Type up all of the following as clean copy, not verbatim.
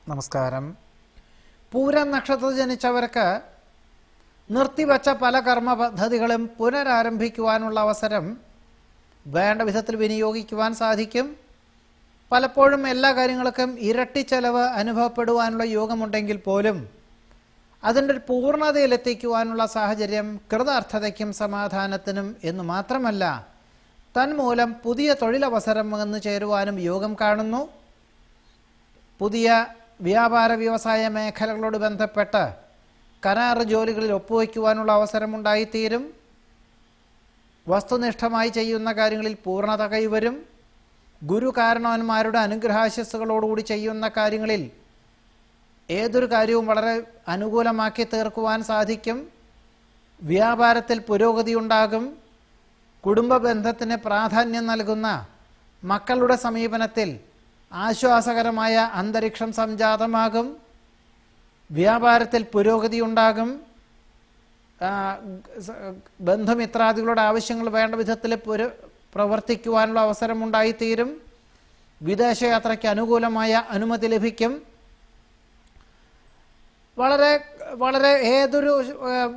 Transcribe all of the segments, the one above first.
നമസ്കാരം. പൂരം നക്ഷത്രത്തിൽ ജനിച്ചവർക്ക് നിർത്തിവച്ച പല കർമ്മ പദ്ധതികളും പുനരാരംഭിക്കുവാനുള്ള അവസരം വേണ്ട വിധത്തിൽ വിനിയോഗിക്കുവാൻ സാധിക്കും. പലപ്പോഴും എല്ലാ കാര്യങ്ങൾക്കും ഇരട്ടി ചെലവ് അനുഭവപ്പെടുവാനുള്ള യോഗമുണ്ടെങ്കിൽ പോലും അതിൻ്റെ ഒരു പൂർണ്ണതയിലെത്തിക്കുവാനുള്ള സാഹചര്യം കൃതാർത്ഥതയ്ക്കും സമാധാനത്തിനും എന്ന് മാത്രമല്ല, തന്മൂലം പുതിയ തൊഴിലവസരം വന്നു ചേരുവാനും യോഗം കാണുന്നു. പുതിയ വ്യാപാര വ്യവസായ മേഖലകളോട് ബന്ധപ്പെട്ട് കരാർ ജോലികളിൽ ഒപ്പുവയ്ക്കുവാനുള്ള അവസരമുണ്ടായിത്തീരും. വസ്തുനിഷ്ഠമായി ചെയ്യുന്ന കാര്യങ്ങളിൽ പൂർണ്ണത കൈവരും. ഗുരു കാരണവന്മാരുടെ അനുഗ്രഹാശസ്സുകളോടുകൂടി ചെയ്യുന്ന കാര്യങ്ങളിൽ ഏതൊരു കാര്യവും വളരെ അനുകൂലമാക്കി തീർക്കുവാൻ സാധിക്കും. വ്യാപാരത്തിൽ പുരോഗതി ഉണ്ടാകും. കുടുംബ ബന്ധത്തിന് പ്രാധാന്യം നൽകുന്ന മക്കളുടെ സമീപനത്തിൽ ആശ്വാസകരമായ അന്തരീക്ഷം സംജാതമാകും. വ്യാപാരത്തിൽ പുരോഗതി ഉണ്ടാകും. ബന്ധുമിത്രാദികളുടെ ആവശ്യങ്ങൾ വേണ്ട വിധത്തിൽ പ്രവർത്തിക്കുവാനുള്ള അവസരമുണ്ടായിത്തീരും. വിദേശയാത്രയ്ക്ക് അനുകൂലമായ അനുമതി ലഭിക്കും. വളരെ ഏതൊരു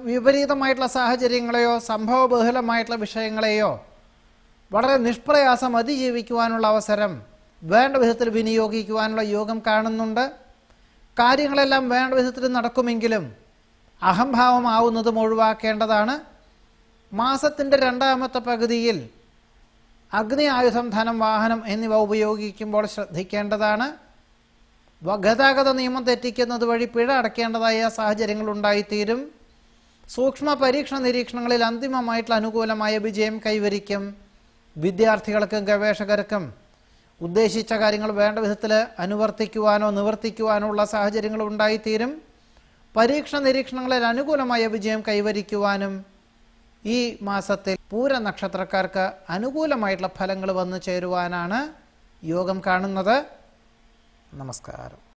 വിപരീതമായിട്ടുള്ള സാഹചര്യങ്ങളെയോ സംഭവബഹുലമായിട്ടുള്ള വിഷയങ്ങളെയോ വളരെ നിഷ്പ്രയാസം അതിജീവിക്കുവാനുള്ള അവസരം വേണ്ട വിധത്തിൽ വിനിയോഗിക്കുവാനുള്ള യോഗം കാണുന്നുണ്ട്. കാര്യങ്ങളെല്ലാം വേണ്ട വിധത്തിൽ നടക്കുമെങ്കിലും അഹംഭാവമാവുന്നതും ഒഴിവാക്കേണ്ടതാണ്. മാസത്തിൻ്റെ രണ്ടാമത്തെ പകുതിയിൽ അഗ്നി, ആയുധം, ധനം, വാഹനം എന്നിവ ഉപയോഗിക്കുമ്പോൾ ശ്രദ്ധിക്കേണ്ടതാണ്. ഗതാഗത നിയമം തെറ്റിക്കുന്നത് വഴി പിഴ അടയ്ക്കേണ്ടതായ സാഹചര്യങ്ങൾ ഉണ്ടായിത്തീരും. സൂക്ഷ്മ പരീക്ഷണ നിരീക്ഷണങ്ങളിൽ അന്തിമമായിട്ടുള്ള അനുകൂലമായ വിജയം കൈവരിക്കും. വിദ്യാർത്ഥികൾക്കും ഗവേഷകർക്കും ഉദ്ദേശിച്ച കാര്യങ്ങൾ വേണ്ട വിധത്തിൽ അനുവർത്തിക്കുവാനോ നിവർത്തിക്കുവാനോ ഉള്ള സാഹചര്യങ്ങൾ ഉണ്ടായിത്തീരും. പരീക്ഷണ നിരീക്ഷണങ്ങളിൽ അനുകൂലമായ വിജയം കൈവരിക്കുവാനും ഈ മാസത്തിൽ പൂര നക്ഷത്രക്കാർക്ക് അനുകൂലമായിട്ടുള്ള ഫലങ്ങൾ വന്നു ചേരുവാനാണ് യോഗം കാണുന്നത്. നമസ്കാരം.